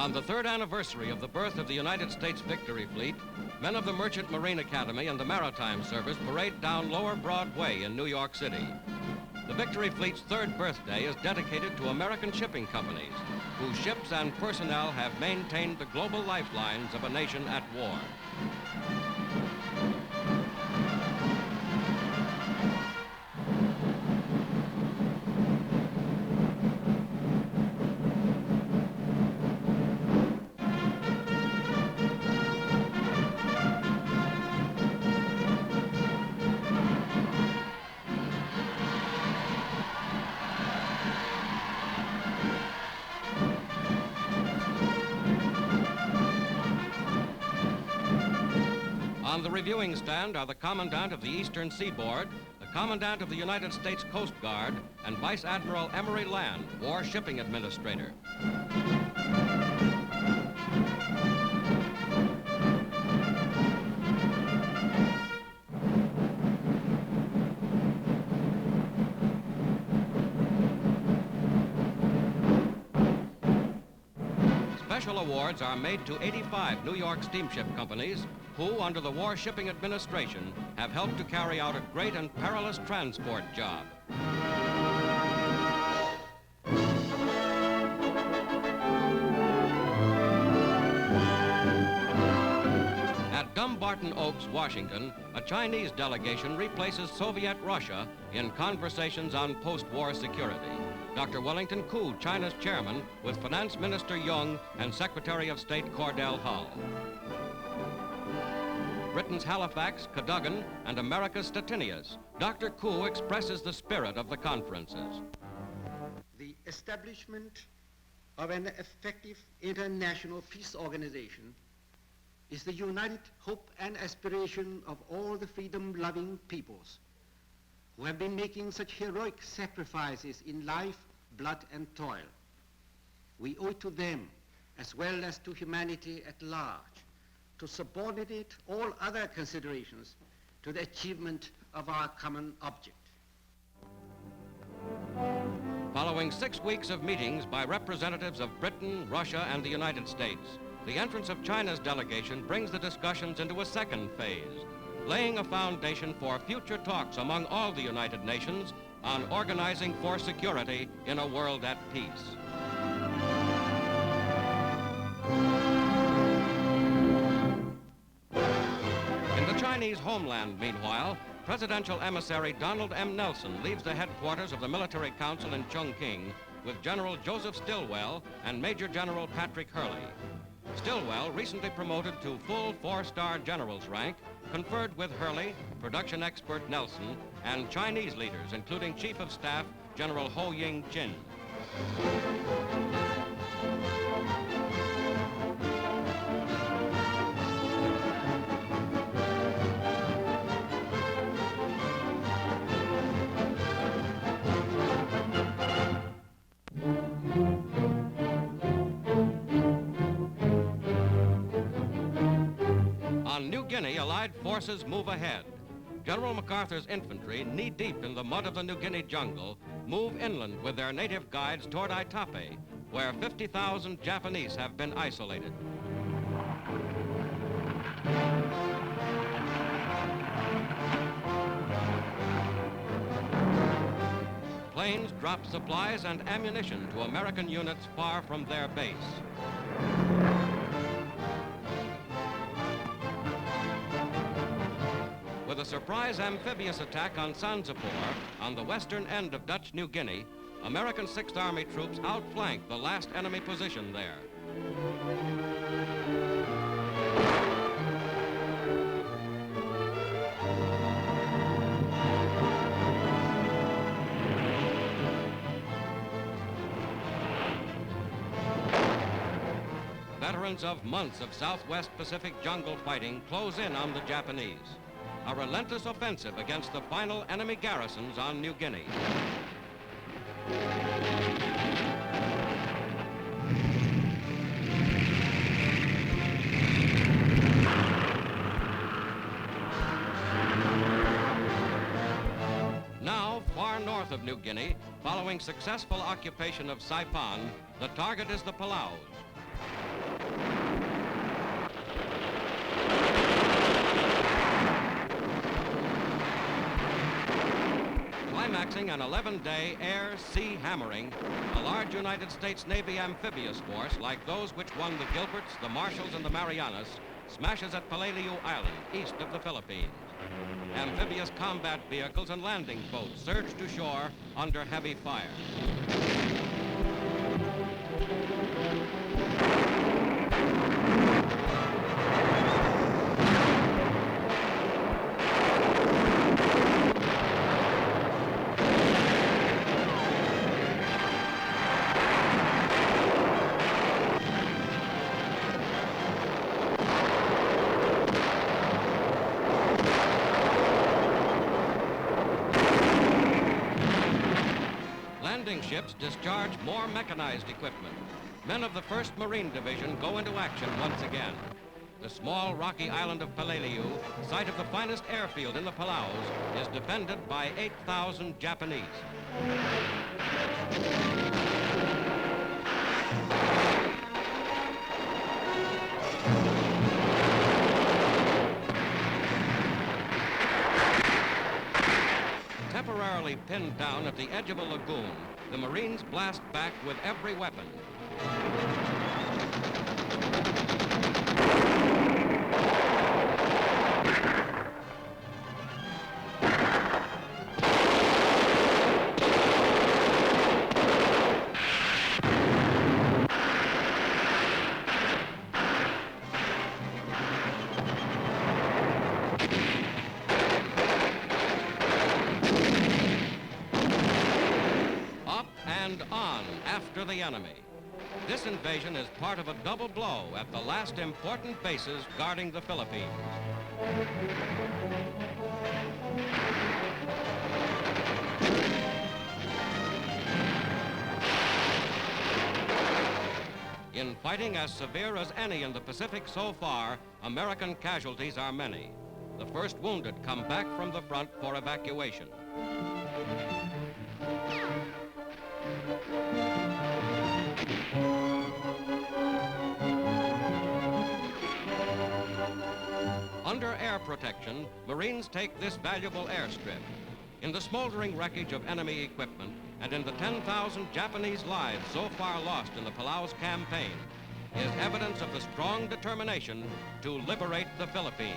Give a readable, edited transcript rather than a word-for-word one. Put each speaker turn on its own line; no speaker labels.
On the third anniversary of the birth of the United States Victory Fleet, men of the Merchant Marine Academy and the Maritime Service parade down Lower Broadway in New York City. The Victory Fleet's third birthday is dedicated to American shipping companies, whose ships and personnel have maintained the global lifelines of a nation at war. On the reviewing stand are the Commandant of the Eastern Seaboard, the Commandant of the United States Coast Guard, and Vice Admiral Emory Land, War Shipping Administrator. Special awards are made to 85 New York steamship companies who, under the War Shipping Administration, have helped to carry out a great and perilous transport job. At Dumbarton Oaks, Washington, a Chinese delegation replaces Soviet Russia in conversations on post-war security. Dr. Wellington Koo, China's chairman, with Finance Minister Young and Secretary of State Cordell Hull. Britain's Halifax, Cadogan, and America's Stettinius. Dr. Koo expresses the spirit of the conferences.
The establishment of an effective international peace organization is the united hope and aspiration of all the freedom-loving peoples who have been making such heroic sacrifices in life, blood, and toil. We owe it to them, as well as to humanity at large, to subordinate all other considerations to the achievement of our common object.
Following 6 weeks of meetings by representatives of Britain, Russia, and the United States, the entrance of China's delegation brings the discussions into a second phase, laying a foundation for future talks among all the United Nations on organizing for security in a world at peace. In the Chinese homeland, meanwhile, Presidential Emissary Donald M. Nelson leaves the headquarters of the Military Council in Chongqing with General Joseph Stilwell and Major General Patrick Hurley. Stillwell, recently promoted to full 4-star general's rank, conferred with Hurley, production expert Nelson, and Chinese leaders, including Chief of Staff General Ho Ying-chin. On New Guinea, Allied forces move ahead. General MacArthur's infantry, knee-deep in the mud of the New Guinea jungle, move inland with their native guides toward Aitape, where 50,000 Japanese have been isolated. Planes drop supplies and ammunition to American units far from their base. With a surprise amphibious attack on Zanzibar, on the western end of Dutch New Guinea, American 6th Army troops outflank the last enemy position there. Veterans of months of Southwest Pacific jungle fighting close in on the Japanese. A relentless offensive against the final enemy garrisons on New Guinea. Now, far north of New Guinea, following successful occupation of Saipan, the target is the Palaus. Climaxing an 11-day air-sea hammering, a large United States Navy amphibious force like those which won the Gilberts, the Marshalls, and the Marianas smashes at Palaleo Island, east of the Philippines. Amphibious combat vehicles and landing boats surge to shore under heavy fire. Landing ships discharge more mechanized equipment. Men of the 1st Marine Division go into action once again. The small rocky island of Palaleo, site of the finest airfield in the Palaos, is defended by 8,000 Japanese. Temporarily pinned down at the edge of a lagoon, the Marines blast back with every weapon. And on after the enemy. This invasion is part of a double blow at the last important bases guarding the Philippines. In fighting as severe as any in the Pacific so far, American casualties are many. The first wounded come back from the front for evacuation. Under air protection, Marines take this valuable airstrip. In the smoldering wreckage of enemy equipment and in the 10,000 Japanese lives so far lost in the Palaos campaign is evidence of the strong determination to liberate the Philippines.